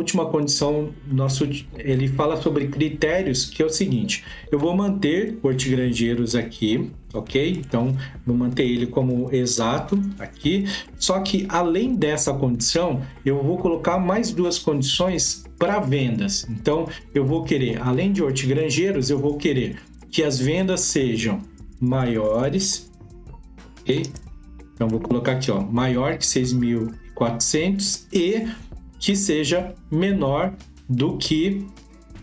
última condição, ele fala sobre critérios, que é o seguinte: eu vou manter hortigranjeiros aqui, ok? Então, vou manter ele como exato aqui. Só que, além dessa condição, eu vou colocar mais duas condições para vendas. Então, eu vou querer, além de hortigranjeiros, eu vou querer que as vendas sejam maiores, ok? Então, vou colocar aqui, ó, maior que 6.400 e que seja menor do que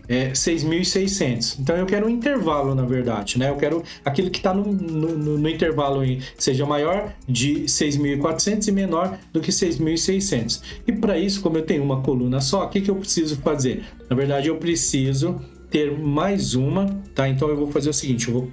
6.600. Então, eu quero um intervalo, na verdade, né? Eu quero aquilo que está no intervalo seja maior de 6.400 e menor do que 6.600. E para isso, como eu tenho uma coluna só, o que eu preciso fazer? Na verdade, eu preciso ter mais uma, tá? Então, eu vou fazer o seguinte, eu vou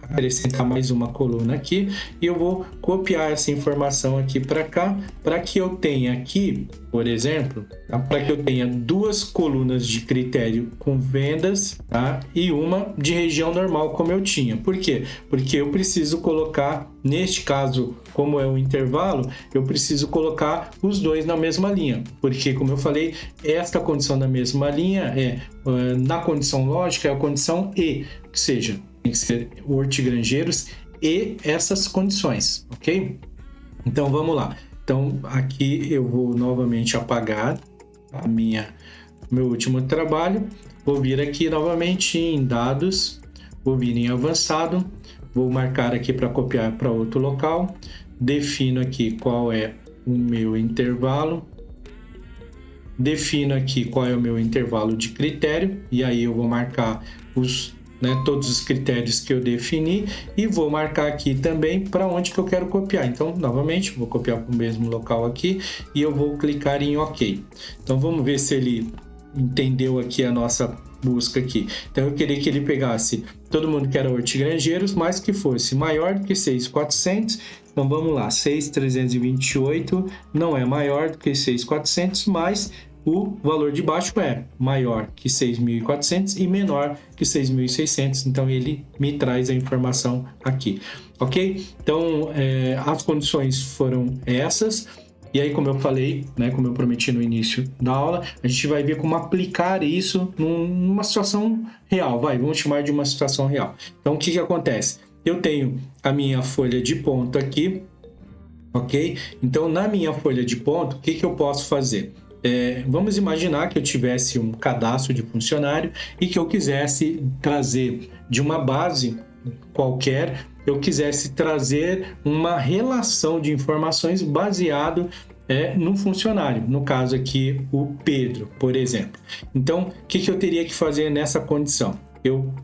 acrescentar mais uma coluna aqui e eu vou copiar essa informação aqui para cá, para que eu tenha aqui, por exemplo, tá? Para que eu tenha duas colunas de critério com vendas, tá? E uma de região normal, como eu tinha. Por quê? Porque eu preciso colocar, neste caso, como é um intervalo, eu preciso colocar os dois na mesma linha, porque, como eu falei, esta condição da mesma linha na condição lógica, é a condição E, que seja, tem que ser hortigranjeiros e essas condições, ok? Então, vamos lá. Então, aqui eu vou novamente apagar meu último trabalho. Vou vir aqui novamente em dados, vou vir em avançado, vou marcar aqui para copiar para outro local. Defino aqui qual é o meu intervalo. Defino aqui qual é o meu intervalo de critério. E aí eu vou marcar todos os critérios que eu defini e vou marcar aqui também para onde que eu quero copiar. Então, novamente, vou copiar para o mesmo local aqui e eu vou clicar em OK. Então, vamos ver se ele entendeu aqui a nossa busca aqui. Então, eu queria que ele pegasse todo mundo que era hortigranjeiros, mas que fosse maior do que 6.400. Então, vamos lá, 6.328 não é maior do que 6.400, mas o valor de baixo é maior que 6.400 e menor que 6.600. Então, ele me traz a informação aqui, ok? Então, as condições foram essas. E aí, como eu falei, né, como eu prometi no início da aula, a gente vai ver como aplicar isso numa situação real. Vamos chamar de uma situação real. Então, o que acontece? Eu tenho a minha folha de ponto aqui, ok? Então, na minha folha de ponto, o que eu posso fazer? Vamos imaginar que eu tivesse um cadastro de funcionário e que eu quisesse trazer de uma base qualquer, eu quisesse trazer uma relação de informações baseado no funcionário, no caso aqui o Pedro, por exemplo. Então, o que eu teria que fazer nessa condição?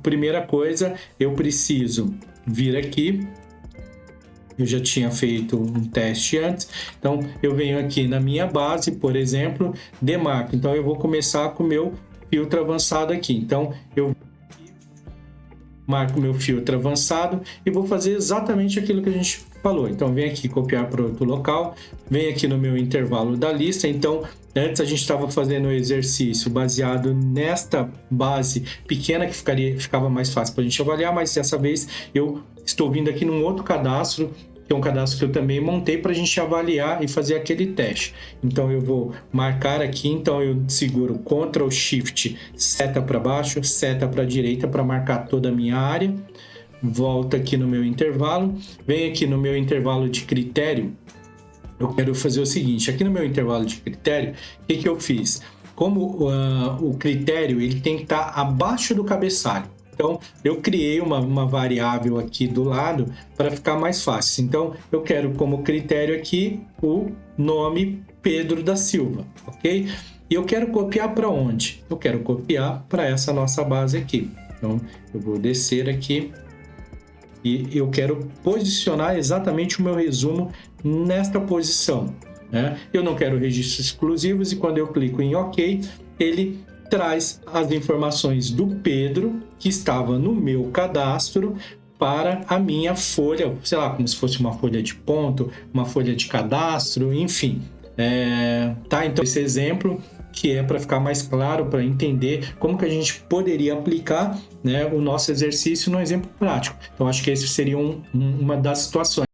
Primeira coisa, eu preciso vir aqui. Eu já tinha feito um teste antes, então eu venho aqui na minha base, por exemplo, demarco. Então eu vou começar com o meu filtro avançado aqui. Então eu marco meu filtro avançado e vou fazer exatamente aquilo que a gente falou. Então vem aqui copiar para outro local, vem aqui no meu intervalo da lista. Então antes a gente estava fazendo o exercício baseado nesta base pequena que ficava mais fácil para a gente avaliar, mas dessa vez eu estou vindo aqui num outro cadastro, que é um cadastro que eu também montei para a gente avaliar e fazer aquele teste. Então eu vou marcar aqui, então eu seguro Ctrl Shift, seta para baixo, seta para direita para marcar toda a minha área. Volto aqui no meu intervalo, venho aqui no meu intervalo de critério. Eu quero fazer o seguinte, aqui no meu intervalo de critério, o que eu fiz? Como o critério ele tem que estar abaixo do cabeçalho. Então, eu criei uma variável aqui do lado para ficar mais fácil. Então, eu quero como critério aqui o nome Pedro da Silva, ok? E eu quero copiar para onde? Eu quero copiar para essa nossa base aqui. Então, eu vou descer aqui e eu quero posicionar exatamente o meu resumo nesta posição, né? Eu não quero registros exclusivos e quando eu clico em OK, ele traz as informações do Pedro que estava no meu cadastro para a minha folha, sei lá, como se fosse uma folha de ponto, uma folha de cadastro, enfim. Tá? Então, esse exemplo que é para ficar mais claro, para entender como que a gente poderia aplicar, né, o nosso exercício no exemplo prático. Então, acho que esse seria uma das situações.